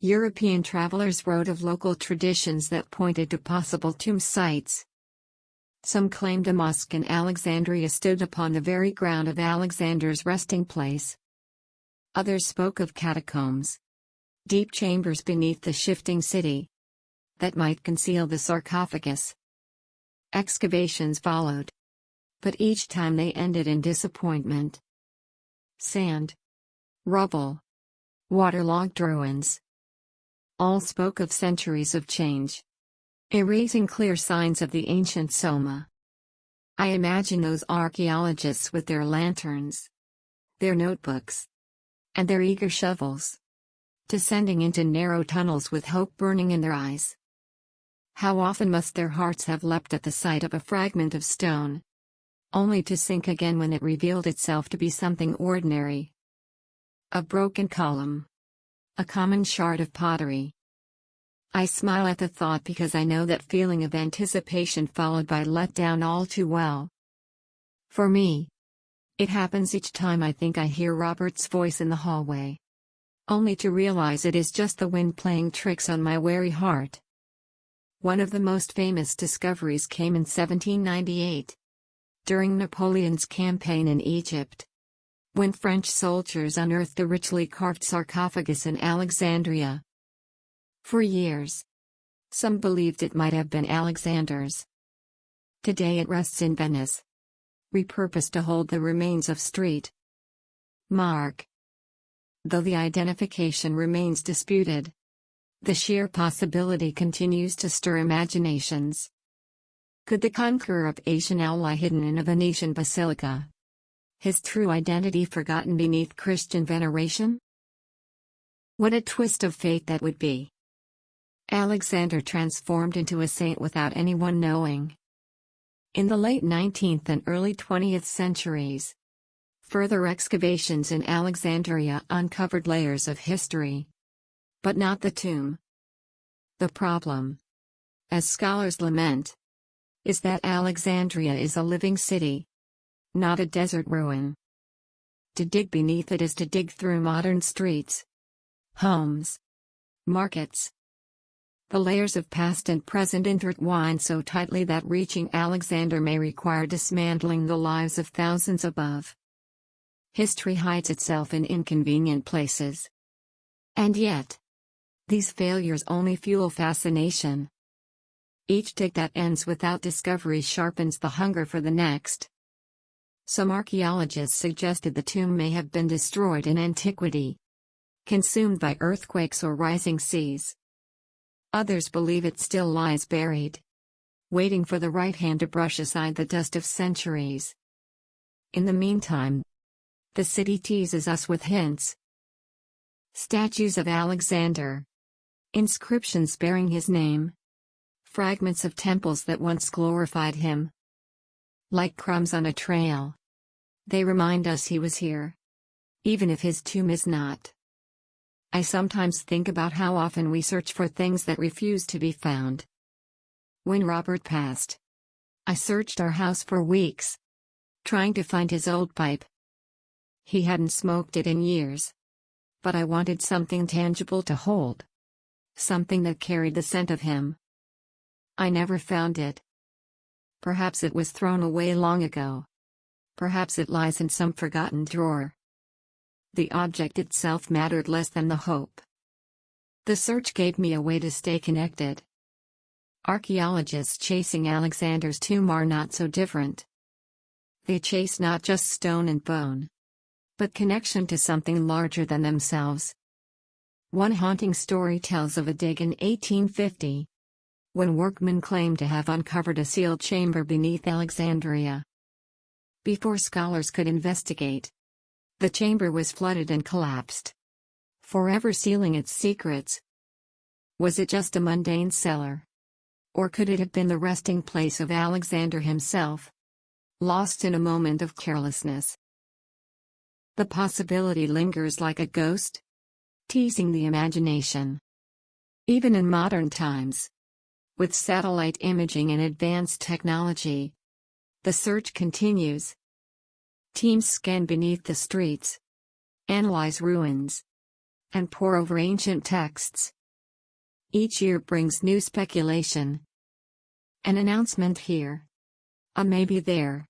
European travelers wrote of local traditions that pointed to possible tomb sites. Some claimed a mosque in Alexandria stood upon the very ground of Alexander's resting place. Others spoke of catacombs, deep chambers beneath the shifting city, that might conceal the sarcophagus. Excavations followed, but each time they ended in disappointment. Sand, rubble, waterlogged ruins. All spoke of centuries of change, erasing clear signs of the ancient Soma. I imagine those archaeologists with their lanterns, their notebooks, and their eager shovels, descending into narrow tunnels with hope burning in their eyes. How often must their hearts have leapt at the sight of a fragment of stone, only to sink again when it revealed itself to be something ordinary. A broken column, a common shard of pottery. I smile at the thought because I know that feeling of anticipation followed by letdown all too well. For me, it happens each time I think I hear Robert's voice in the hallway, only to realize it is just the wind playing tricks on my weary heart. One of the most famous discoveries came in 1798, during Napoleon's campaign in Egypt, when French soldiers unearthed a richly carved sarcophagus in Alexandria. For years, some believed it might have been Alexander's. Today it rests in Venice, repurposed to hold the remains of St. Mark. Though the identification remains disputed, the sheer possibility continues to stir imaginations. Could the conqueror of Asia now lie hidden in a Venetian basilica, his true identity forgotten beneath Christian veneration? What a twist of fate that would be! Alexander transformed into a saint without anyone knowing. In the late 19th and early 20th centuries, further excavations in Alexandria uncovered layers of history, but not the tomb. The problem, as scholars lament, is that Alexandria is a living city, not a desert ruin. To dig beneath it is to dig through modern streets, homes, markets. The layers of past and present intertwine so tightly that reaching Alexander may require dismantling the lives of thousands above. History hides itself in inconvenient places. And yet, these failures only fuel fascination. Each dig that ends without discovery sharpens the hunger for the next. Some archaeologists suggested the tomb may have been destroyed in antiquity, consumed by earthquakes or rising seas. Others believe it still lies buried, waiting for the right hand to brush aside the dust of centuries. In the meantime, the city teases us with hints. Statues of Alexander, inscriptions bearing his name, fragments of temples that once glorified him. Like crumbs on a trail, they remind us he was here, even if his tomb is not. I sometimes think about how often we search for things that refuse to be found. When Robert passed, I searched our house for weeks, trying to find his old pipe. He hadn't smoked it in years, but I wanted something tangible to hold, something that carried the scent of him. I never found it. Perhaps it was thrown away long ago. Perhaps it lies in some forgotten drawer. The object itself mattered less than the hope. The search gave me a way to stay connected. Archaeologists chasing Alexander's tomb are not so different. They chase not just stone and bone, but connection to something larger than themselves. One haunting story tells of a dig in 1850, when workmen claimed to have uncovered a sealed chamber beneath Alexandria. Before scholars could investigate, the chamber was flooded and collapsed, forever sealing its secrets. Was it just a mundane cellar? Or could it have been the resting place of Alexander himself, lost in a moment of carelessness? The possibility lingers like a ghost, teasing the imagination. Even in modern times, with satellite imaging and advanced technology, the search continues. Teams scan beneath the streets, analyze ruins, and pore over ancient texts. Each year brings new speculation. An announcement here, a maybe there.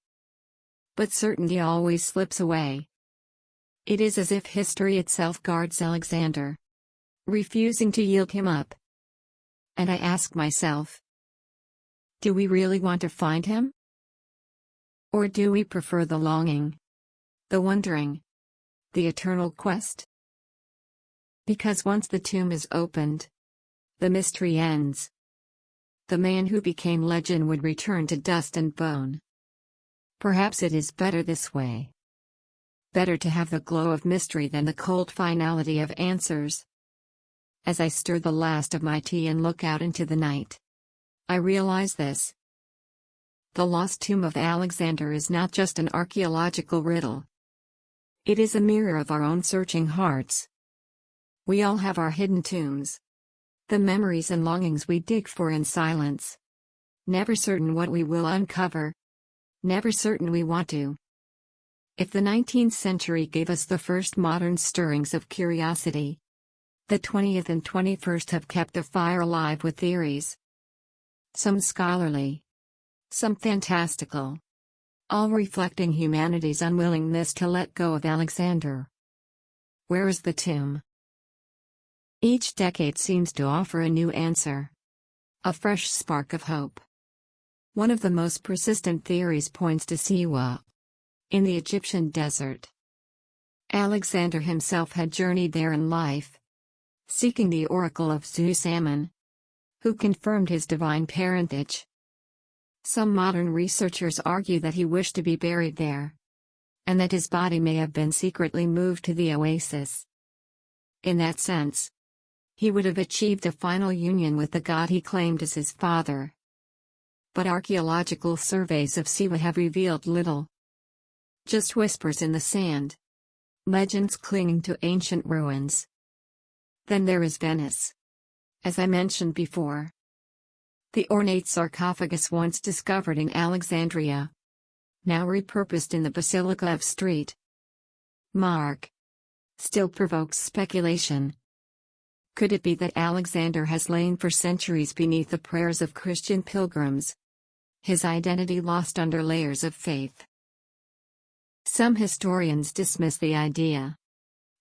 But certainty always slips away. It is as if history itself guards Alexander, refusing to yield him up. And I ask myself, do we really want to find him? Or do we prefer the longing, the wondering, the eternal quest? Because once the tomb is opened, the mystery ends. The man who became legend would return to dust and bone. Perhaps it is better this way. Better to have the glow of mystery than the cold finality of answers. As I stir the last of my tea and look out into the night, I realize this. The lost tomb of Alexander is not just an archaeological riddle. It is a mirror of our own searching hearts. We all have our hidden tombs, the memories and longings we dig for in silence, never certain what we will uncover. never certain we want to. If the 19th century gave us the first modern stirrings of curiosity, the 20th and 21st have kept the fire alive with theories. Some scholarly, some fantastical, all reflecting humanity's unwillingness to let go of Alexander. Where is the tomb? Each decade seems to offer a new answer, a fresh spark of hope. One of the most persistent theories points to Siwa, in the Egyptian desert. Alexander himself had journeyed there in life, seeking the oracle of Zeus Ammon, who confirmed his divine parentage. Some modern researchers argue that he wished to be buried there, and that his body may have been secretly moved to the oasis. In that sense, he would have achieved a final union with the god he claimed as his father. But archaeological surveys of Siwa have revealed little. Just whispers in the sand. Legends clinging to ancient ruins. Then there is Venice. As I mentioned before, the ornate sarcophagus once discovered in Alexandria, now repurposed in the Basilica of St. Mark, still provokes speculation. Could it be that Alexander has lain for centuries beneath the prayers of Christian pilgrims, his identity lost under layers of faith? Some historians dismiss the idea,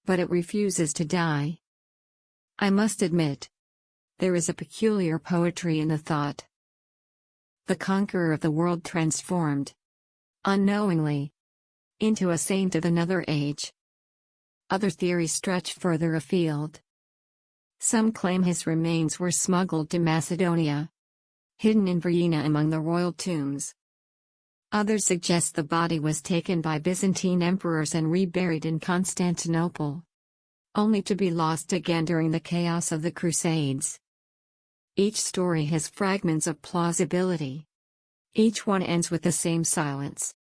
but it refuses to die. I must admit, there is a peculiar poetry in the thought. The conqueror of the world transformed, unknowingly, into a saint of another age. Other theories stretch further afield. Some claim his remains were smuggled to Macedonia, hidden in Vienna among the royal tombs. Others suggest the body was taken by Byzantine emperors and reburied in Constantinople, only to be lost again during the chaos of the Crusades. Each story has fragments of plausibility. Each one ends with the same silence.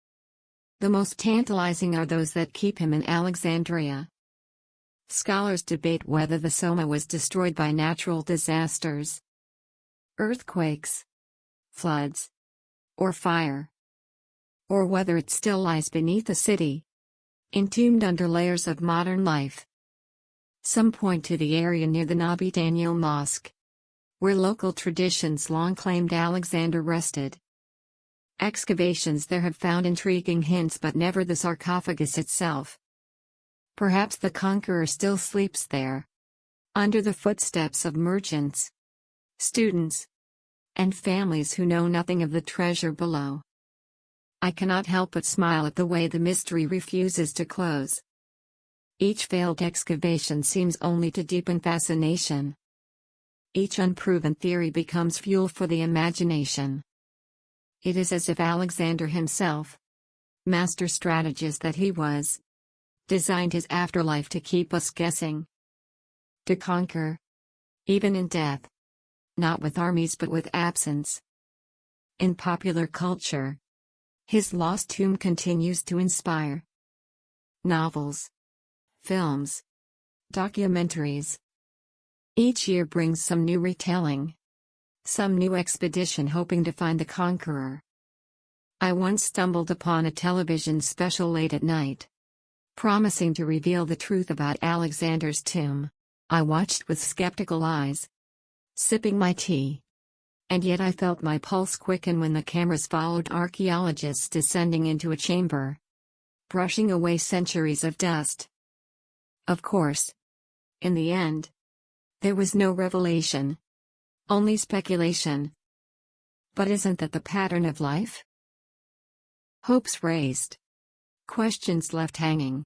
The most tantalizing are those that keep him in Alexandria. Scholars debate whether the Soma was destroyed by natural disasters, earthquakes, floods, or fire, or whether it still lies beneath the city, entombed under layers of modern life. Some point to the area near the Nabi Daniel Mosque, where local traditions long claimed Alexander rested. Excavations there have found intriguing hints but never the sarcophagus itself. Perhaps the conqueror still sleeps there, under the footsteps of merchants, students, and families who know nothing of the treasure below. I cannot help but smile at the way the mystery refuses to close. Each failed excavation seems only to deepen fascination. Each unproven theory becomes fuel for the imagination. It is as if Alexander himself, master strategist that he was, designed his afterlife to keep us guessing. To conquer, even in death. Not with armies but with absence. In popular culture, his lost tomb continues to inspire. Novels, films, documentaries. Each year brings some new retelling, some new expedition hoping to find the conqueror. I once stumbled upon a television special late at night, promising to reveal the truth about Alexander's tomb. I watched with skeptical eyes, sipping my tea. And yet I felt my pulse quicken when the cameras followed archaeologists descending into a chamber, brushing away centuries of dust. Of course, in the end, there was no revelation, only speculation. But isn't that the pattern of life? Hopes raised, questions left hanging.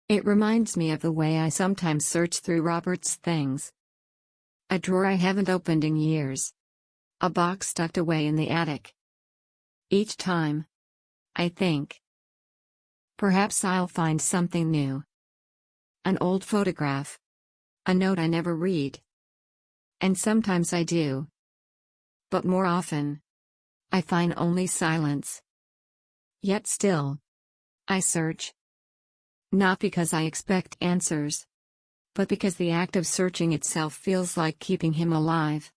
It reminds me of the way I sometimes search through Robert's things. A drawer I haven't opened in years. A box tucked away in the attic. Each time, I think, perhaps I'll find something new. An old photograph. A note I never read. And sometimes I do. But more often, I find only silence. Yet still, I search. Not because I expect answers, but because the act of searching itself feels like keeping him alive.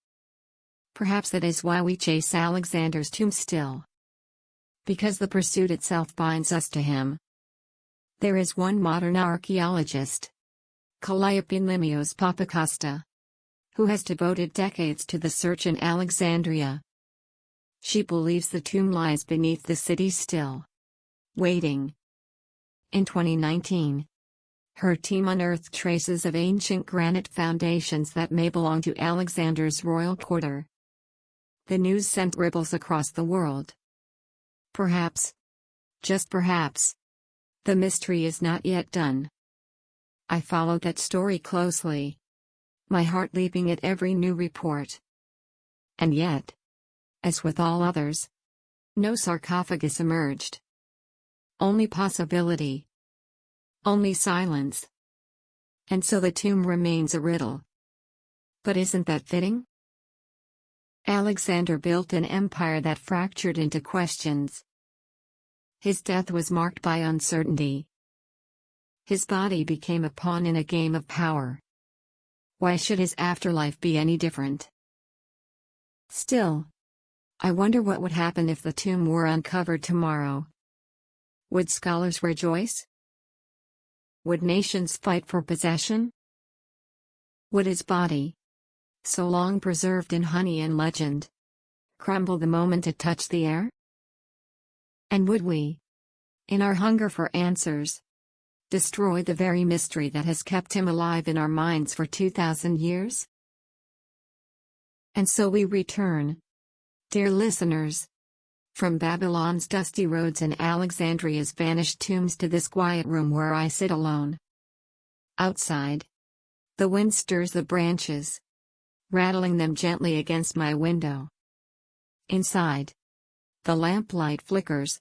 Perhaps that is why we chase Alexander's tomb still. because the pursuit itself binds us to him. There is one modern archaeologist, Calliope Limios Papacosta, who has devoted decades to the search in Alexandria. She believes the tomb lies beneath the city still, waiting. In 2019, her team unearthed traces of ancient granite foundations that may belong to Alexander's royal quarter. The news sent ripples across the world. Perhaps, just perhaps, the mystery is not yet done. I followed that story closely, my heart leaping at every new report. And yet, as with all others, no sarcophagus emerged. Only possibility. Only silence. And so the tomb remains a riddle. But isn't that fitting? Alexander built an empire that fractured into questions. His death was marked by uncertainty. His body became a pawn in a game of power. Why should his afterlife be any different? Still, I wonder what would happen if the tomb were uncovered tomorrow. Would scholars rejoice? Would nations fight for possession? Would his body, so long preserved in honey and legend, crumble the moment it touched the air? And would we, in our hunger for answers, destroy the very mystery that has kept him alive in our minds for 2,000 years? And so we return, dear listeners, from Babylon's dusty roads and Alexandria's vanished tombs to this quiet room where I sit alone. Outside, the wind stirs the branches, rattling them gently against my window. Inside, the lamplight flickers,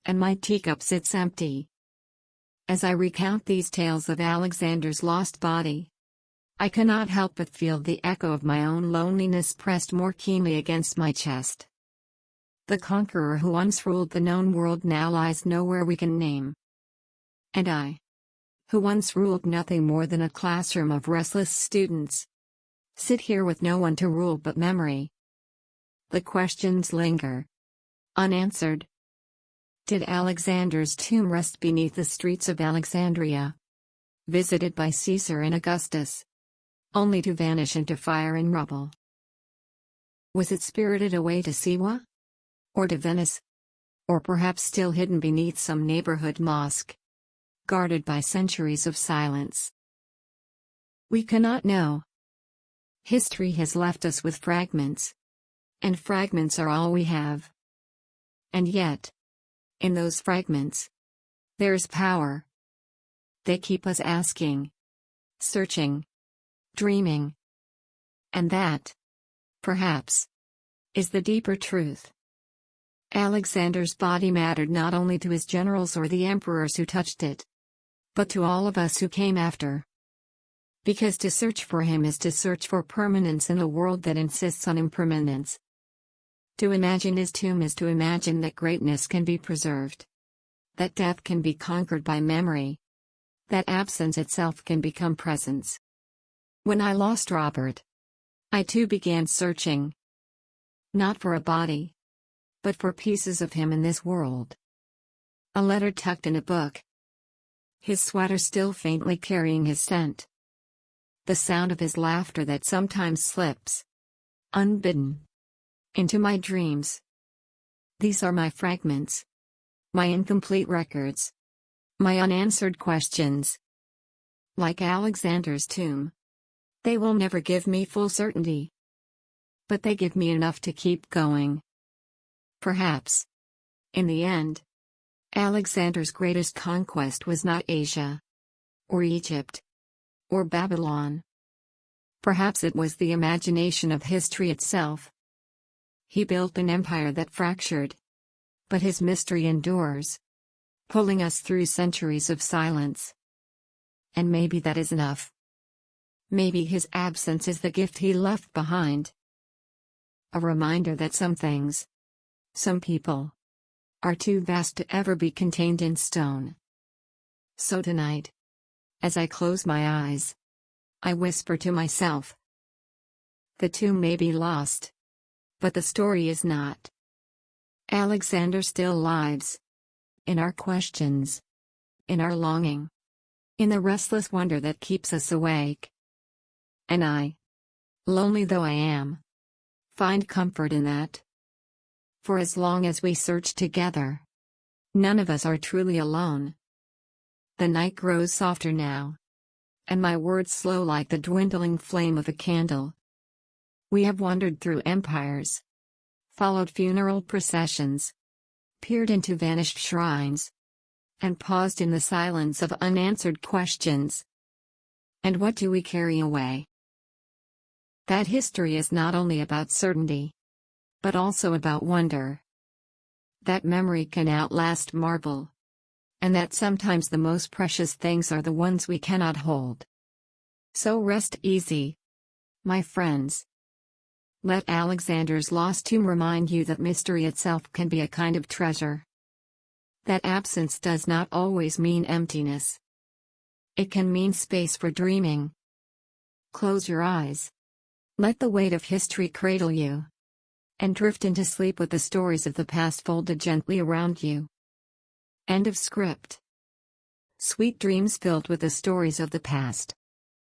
and my teacup sits empty. As I recount these tales of Alexander's lost body, I cannot help but feel the echo of my own loneliness pressed more keenly against my chest. The conqueror who once ruled the known world now lies nowhere we can name. And I, who once ruled nothing more than a classroom of restless students, sit here with no one to rule but memory. The questions linger, unanswered. Did Alexander's tomb rest beneath the streets of Alexandria, visited by Caesar and Augustus, only to vanish into fire and rubble? Was it spirited away to Siwa? Or to Venice? Or perhaps still hidden beneath some neighborhood mosque, guarded by centuries of silence? We cannot know. History has left us with fragments, and fragments are all we have. And yet, in those fragments, there's power. They keep us asking, searching, dreaming. And that, perhaps, is the deeper truth. Alexander's body mattered not only to his generals or the emperors who touched it, but to all of us who came after. Because to search for him is to search for permanence in a world that insists on impermanence. To imagine his tomb is to imagine that greatness can be preserved, that death can be conquered by memory, that absence itself can become presence. When I lost Robert, I too began searching. Not for a body, but for pieces of him in this world. A letter tucked in a book. His sweater still faintly carrying his scent. The sound of his laughter that sometimes slips, unbidden, into my dreams. These are my fragments, my incomplete records, my unanswered questions. Like Alexander's tomb, they will never give me full certainty. But they give me enough to keep going. Perhaps, in the end, Alexander's greatest conquest was not Asia, or Egypt, or Babylon. Perhaps it was the imagination of history itself. He built an empire that fractured, but his mystery endures, pulling us through centuries of silence. And maybe that is enough. Maybe his absence is the gift he left behind. A reminder that some things, some people, are too vast to ever be contained in stone. So tonight, as I close my eyes, I whisper to myself, the tomb may be lost, but the story is not. Alexander still lives. In our questions. In our longing. In the restless wonder that keeps us awake. And I, lonely though I am, find comfort in that. For as long as we search together, none of us are truly alone. The night grows softer now, and my words slow like the dwindling flame of a candle. We have wandered through empires, followed funeral processions, peered into vanished shrines, and paused in the silence of unanswered questions. And what do we carry away? That history is not only about certainty, but also about wonder. That memory can outlast marvel. And that sometimes the most precious things are the ones we cannot hold. So rest easy, my friends. Let Alexander's lost tomb remind you that mystery itself can be a kind of treasure. That absence does not always mean emptiness. It can mean space for dreaming. Close your eyes. Let the weight of history cradle you. And drift into sleep with the stories of the past folded gently around you. End of script. Sweet dreams filled with the stories of the past.